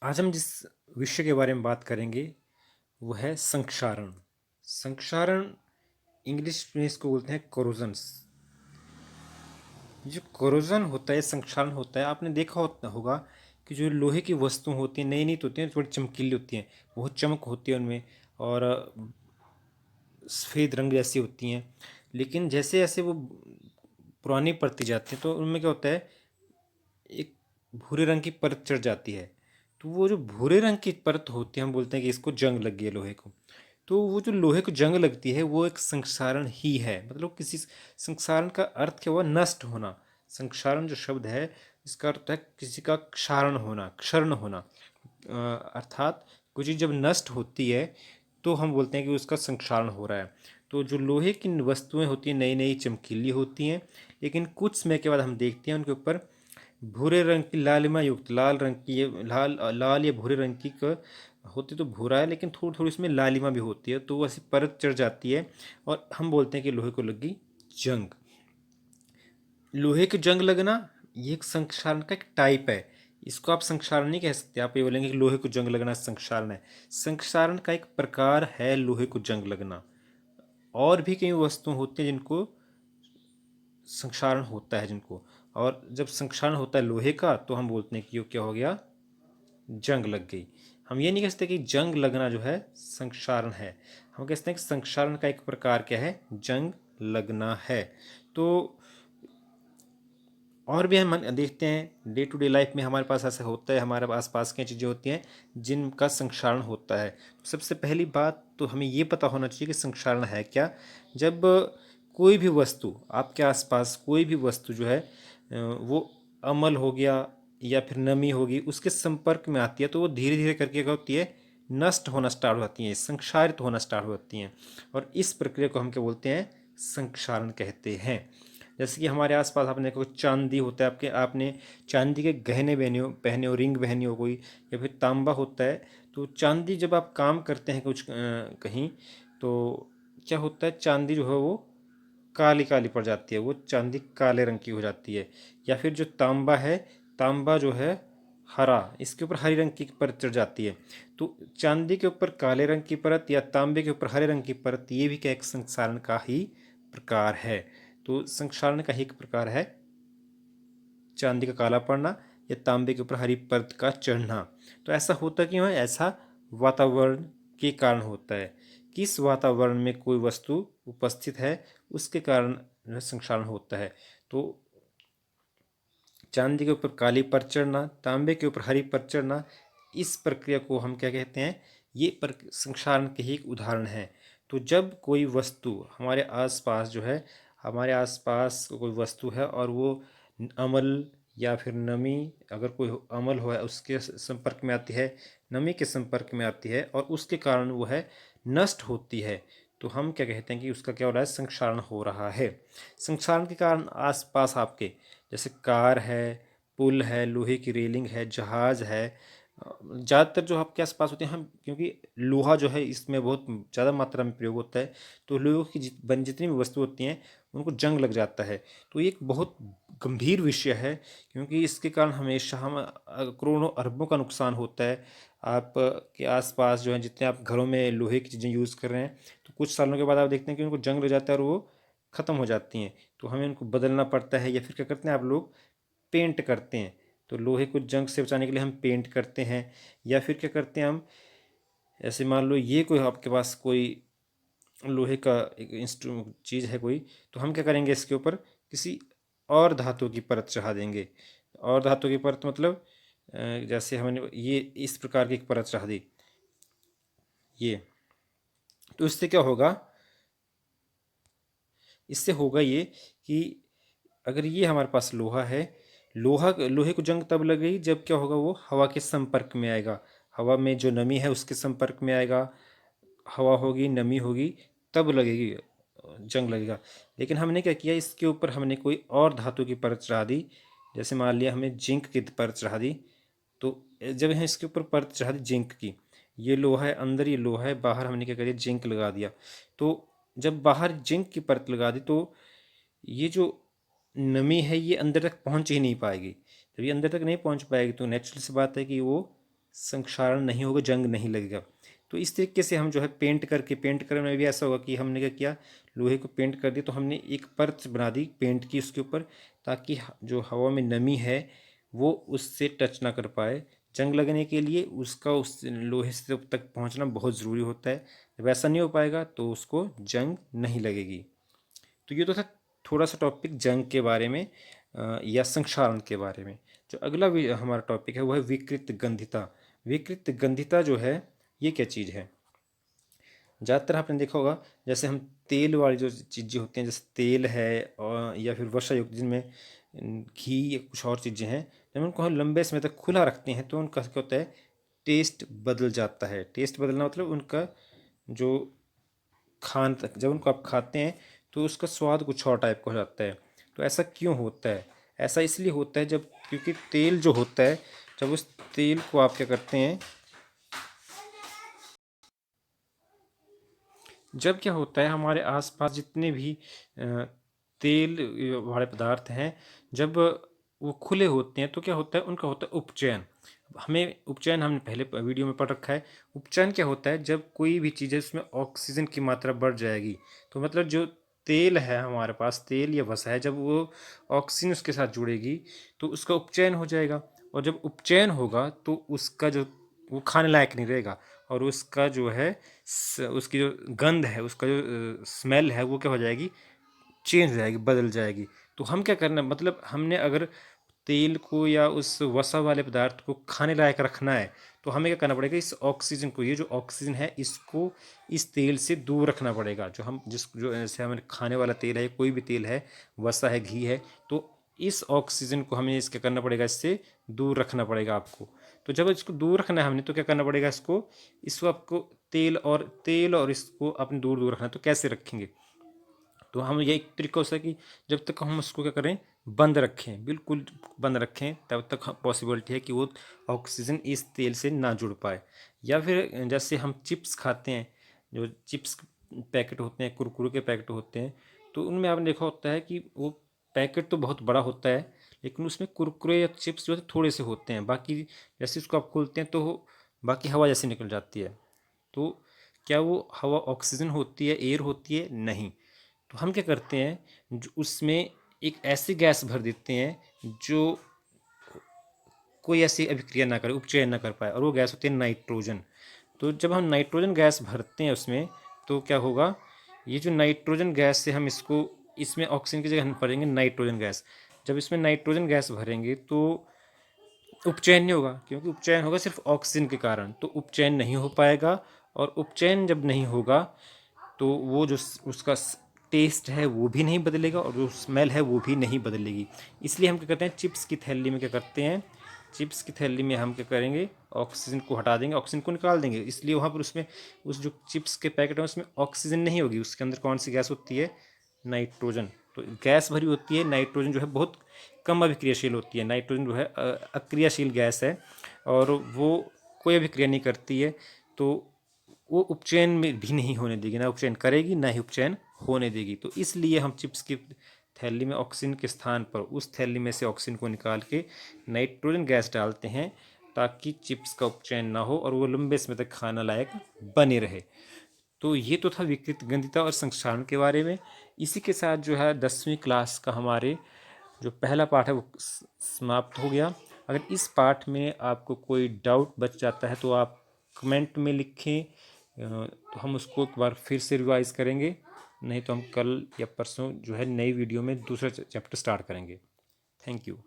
आज हम जिस विषय के बारे में बात करेंगे वो है संक्षारण। संक्षारण इंग्लिश में इसको बोलते हैं कोरोजन्स। जो कोरोजन होता है, संक्षारण होता है, आपने देखा होगा कि जो लोहे की वस्तु होती हैं, नई नई तो होती हैं, थोड़ी चमकीली होती हैं, बहुत चमक होती है उनमें, और सफ़ेद रंग जैसी होती हैं। लेकिन जैसे जैसे वो पुरानी पड़ती जाती हैं तो उनमें क्या होता है, एक भूरे रंग की परत चढ़ जाती है। तो वो जो भूरे रंग की परत होती है, हम बोलते हैं कि इसको जंग लग गई है लोहे को। तो वो जो लोहे को जंग लगती है वो एक संक्षारण ही है। मतलब किसी संक्षारण का अर्थ क्या हुआ, नष्ट होना। संक्षारण जो शब्द है इसका अर्थ है किसी का क्षारण होना, क्षरण होना। अर्थात कोई चीज़ जब नष्ट होती है तो हम बोलते हैं कि उसका संक्षारण हो रहा है। तो जो लोहे की वस्तुएं होती हैं नई नई चमकीली होती हैं, लेकिन कुछ समय के बाद हम देखते हैं उनके ऊपर भूरे रंग की लालिमा युक्त, लाल रंग की, ये लाल लाल या भूरे रंग की होती तो भूरा है, लेकिन थोड़ी थोड़ी इसमें लालिमा भी होती है, तो वो ऐसी परत चढ़ जाती है और हम बोलते हैं कि लोहे को लगी जंग। लोहे की जंग लगना ये एक संक्षारण का एक टाइप है। इसको आप संक्षारण नहीं कह सकते। आप ये बोलेंगे कि लोहे को जंग लगना संक्षारण है। संक्षारण का एक प्रकार है लोहे को जंग लगना। और भी कई वस्तु होती हैं जिनको संक्षारण होता है, जिनको, और जब संक्षारण होता है लोहे का तो हम बोलते हैं कि ये क्या हो गया, जंग लग गई। हम ये नहीं कह सकते कि जंग लगना जो है संक्षारण है। हम कहते हैं कि संक्षारण का एक प्रकार क्या है, जंग लगना है। तो और भी हम देखते हैं डे टू डे लाइफ में हमारे पास ऐसा होता है, हमारे आसपास की चीज़ें होती हैं जिनका संक्षारण होता है। सबसे पहली बात तो हमें ये पता होना चाहिए कि संक्षारण है क्या। जब कोई भी वस्तु, आपके आसपास कोई भी वस्तु जो है वो अमल हो गया या फिर नमी होगी उसके संपर्क में आती है, तो वो धीरे धीरे करके क्या होती है, नष्ट होना स्टार्ट हो जाती हैं, संक्षारित होना स्टार्ट हो जाती हैं। और इस प्रक्रिया को हम क्या बोलते हैं, संक्षारण कहते हैं। जैसे कि हमारे आसपास आपने कोई चांदी होता है, आपके आपने चांदी के गहने पहने हो, रिंग पहनी हो कोई, या फिर तांबा होता है। तो चांदी जब आप काम करते हैं कुछ कहीं, तो क्या होता है, चांदी जो है वो काली काली पड़ जाती है, वो चांदी काले रंग की हो जाती है। या फिर जो तांबा है, तांबा जो है हरा, इसके ऊपर हरी रंग की परत चढ़ जाती है। तो चांदी के ऊपर काले रंग की परत या तांबे के ऊपर हरे रंग की परत, ये भी क्या एक संक्षारण का ही प्रकार है। तो संक्षारण का ही एक प्रकार है चांदी का काला पड़ना या तांबे के ऊपर हरी परत का चढ़ना। तो ऐसा होता क्यों है, ऐसा वातावरण के कारण होता है। किस वातावरण में कोई वस्तु उपस्थित है उसके कारण संक्षारण होता है। तो चांदी के ऊपर काली परत चढ़ना, तांबे के ऊपर हरी परत चढ़ना, इस प्रक्रिया को हम क्या कहते हैं, ये संक्षारण के ही एक उदाहरण है। तो जब कोई वस्तु हमारे आसपास जो है, हमारे आसपास कोई वस्तु है और वो अम्ल या फिर नमी, अगर कोई अम्ल हो है उसके संपर्क में आती है, नमी के संपर्क में आती है और उसके कारण वो है नष्ट होती है, तो हम क्या कहते हैं कि उसका क्या हो रहा है, संक्षारण हो रहा है। संक्षारण के कारण आसपास आपके, जैसे कार है, पुल है, लोहे की रेलिंग है, जहाज है, ज़्यादातर जो आपके आसपास होते हैं, हम क्योंकि लोहा जो है इसमें बहुत ज़्यादा मात्रा में प्रयोग होता है, तो लोहे की जितनी भी वस्तु होती हैं उनको जंग लग जाता है। तो ये एक बहुत गंभीर विषय है, क्योंकि इसके कारण हमेशा हम करोड़ों अरबों का नुकसान होता है। आप के आसपास जो है, जितने आप घरों में लोहे की चीज़ें यूज़ कर रहे हैं, तो कुछ सालों के बाद आप देखते हैं कि उनको जंग लग जाता है और वो ख़त्म हो जाती हैं। तो हमें उनको बदलना पड़ता है, या फिर क्या करते हैं आप लोग, पेंट करते हैं। तो लोहे को जंग से बचाने के लिए हम पेंट करते हैं। या फिर क्या करते हैं हम, ऐसे मान लो ये कोई आपके पास कोई लोहे का एक चीज़ है कोई, तो हम क्या करेंगे, इसके ऊपर किसी और धातु की परत चढ़ा देंगे। और धातु की परत मतलब जैसे हमने ये इस प्रकार की एक परत चढ़ा दी, ये, तो इससे क्या होगा, इससे होगा ये कि अगर ये हमारे पास लोहा है, लोहे को जंग तब लगेगी जब क्या होगा, वो हवा के संपर्क में आएगा, हवा में जो नमी है उसके संपर्क में आएगा, हवा होगी, नमी होगी, तब लगेगी, जंग लगेगा। लेकिन हमने क्या किया, इसके ऊपर हमने कोई और धातु की परत चढ़ा दी। जैसे मान लिया हमने जिंक की परत चढ़ा दी। तो जब यहाँ इसके ऊपर परत चढ़ा दी जिंक की, ये लोहा है, अंदर ये लोहा है, बाहर हमने क्या कर दिया, जिंक लगा दिया। तो जब बाहर जिंक की परत लगा दी तो ये जो नमी है ये अंदर तक पहुंच ही नहीं पाएगी। जब ये अंदर तक नहीं पहुंच पाएगी तो नेचुरल सी बात है कि वो संक्षारण नहीं होगा, जंग नहीं लगेगा। तो इस तरीके से हम जो है पेंट करने में भी ऐसा होगा कि हमने क्या किया, लोहे को पेंट कर दिया तो हमने एक परत बना दी पेंट की उसके ऊपर, ताकि जो हवा में नमी है वो उससे टच ना कर पाए। जंग लगने के लिए उसका उस लोहे से तक पहुंचना बहुत ज़रूरी होता है। जब ऐसा नहीं हो पाएगा तो उसको जंग नहीं लगेगी। तो ये तो था थोड़ा सा टॉपिक जंग के बारे में या संक्षारण के बारे में। जो अगला भी हमारा टॉपिक है वो है विकृत गंधिता। विकृत गंधिता जो है ये क्या चीज़ है? ज़्यादातर आपने देखा होगा, जैसे हम तेल वाली जो चीज़ें होती हैं, जैसे तेल है और या फिर वसा युक्त जिनमें घी या कुछ और चीज़ें हैं, जब उनको हम लंबे समय तक खुला रखते हैं तो उनका क्या होता है, टेस्ट बदल जाता है। टेस्ट बदलना मतलब उनका जो खान तक जब उनको आप खाते हैं तो उसका स्वाद कुछ और टाइप का हो जाता है। तो ऐसा क्यों होता है? ऐसा इसलिए होता है जब क्योंकि तेल जो होता है, जब उस तेल को आप क्या करते हैं, जब क्या होता है हमारे आसपास जितने भी तेल वाले पदार्थ हैं, जब वो खुले होते हैं तो क्या होता है, उनका होता है उपचयन। हमें उपचयन हमने पहले वीडियो में पढ़ रखा है। उपचयन क्या होता है, जब कोई भी चीज़ है उसमें ऑक्सीजन की मात्रा बढ़ जाएगी, तो मतलब जो तेल है हमारे पास, तेल या वसा है, जब वो ऑक्सीजन उसके साथ जुड़ेगी तो उसका उपचयन हो जाएगा। और जब उपचयन होगा तो उसका जो वो खाने लायक नहीं रहेगा, और उसका जो है उसकी जो गंध है, उसका जो स्मेल है वो क्या हो जाएगी, चेंज हो जाएगी, बदल जाएगी। तो हम क्या करना, मतलब हमने अगर तेल को या उस वसा वाले पदार्थ को खाने लायक रखना है तो हमें क्या करना पड़ेगा, इस ऑक्सीजन को, ये जो ऑक्सीजन है इसको इस तेल से दूर रखना पड़ेगा। जो हम जिस जो जैसे हमें खाने वाला तेल है, कोई भी तेल है, वसा है, घी है, तो इस ऑक्सीजन को हमें इसका करना पड़ेगा, इससे दूर रखना पड़ेगा आपको। तो जब इसको दूर रखना है हमने तो क्या करना पड़ेगा, इसको आपको तेल और इसको अपने दूर दूर रखना है। तो कैसे रखेंगे? तो हम ये एक तरीका हो सकता है कि जब तक हम उसको क्या करें, बंद रखें, बिल्कुल बंद रखें, तब तक पॉसिबिलिटी है कि वो ऑक्सीजन इस तेल से ना जुड़ पाए। या फिर जैसे हम चिप्स खाते हैं, जो चिप्स पैकेट होते हैं, कुरकुरे के पैकेट होते हैं, तो उनमें आपने देखा होता है कि वो पैकेट तो बहुत बड़ा होता है, लेकिन उसमें कुरकुरे या चिप्स जो है थोड़े से होते हैं, बाकी जैसे उसको आप खोलते हैं तो बाकी हवा जैसे निकल जाती है। तो क्या वो हवा ऑक्सीजन होती है, एयर होती है? नहीं। तो हम क्या करते हैं, जो उसमें एक ऐसी गैस भर देते हैं जो कोई ऐसी अभिक्रिया ना करे, उपचयन ना कर पाए, और वो गैस होती है नाइट्रोजन। तो जब हम नाइट्रोजन गैस भरते हैं उसमें तो क्या होगा, ये जो नाइट्रोजन गैस से हम इसको, इसमें ऑक्सीजन की जगह हम भरेंगे नाइट्रोजन गैस। जब इसमें नाइट्रोजन गैस भरेंगे तो उपचयन नहीं होगा, क्योंकि उपचयन होगा सिर्फ ऑक्सीजन के कारण, तो उपचयन नहीं हो पाएगा। और उपचयन जब नहीं होगा तो वो जो उसका टेस्ट है वो भी नहीं बदलेगा, और जो स्मेल है वो भी नहीं बदलेगी। इसलिए हम क्या करते हैं, चिप्स की थैली में क्या करते हैं, चिप्स की थैली में हम क्या करेंगे, ऑक्सीजन को हटा देंगे, ऑक्सीजन को निकाल देंगे। इसलिए वहाँ पर उसमें उस जो चिप्स के पैकेट है उसमें ऑक्सीजन नहीं होगी, उसके अंदर कौन सी गैस होती है, नाइट्रोजन। तो गैस भरी होती है, नाइट्रोजन जो है बहुत कम अभिक्रियाशील होती है। नाइट्रोजन जो है अक्रियाशील गैस है, और वो कोई अभिक्रिया नहीं करती है। तो वो उपचयन में भी नहीं होने देगी, ना उपचयन करेगी ना ही उपचयन होने देगी। तो इसलिए हम चिप्स की थैली में ऑक्सीजन के स्थान पर उस थैली में से ऑक्सीजन को निकाल के नाइट्रोजन गैस डालते हैं, ताकि चिप्स का उपचयन ना हो और वो लंबे समय तक खाना लायक बने रहे। तो ये तो था विकृत गंधिता और संक्षारण के बारे में। इसी के साथ जो है 10वीं क्लास का हमारे जो पहला पाठ है वो समाप्त हो गया। अगर इस पाठ में आपको कोई डाउट बच जाता है तो आप कमेंट में लिखें, तो हम उसको एक बार फिर से रिवाइज करेंगे। नहीं तो हम कल या परसों जो है नई वीडियो में दूसरा चैप्टर स्टार्ट करेंगे। Thank you.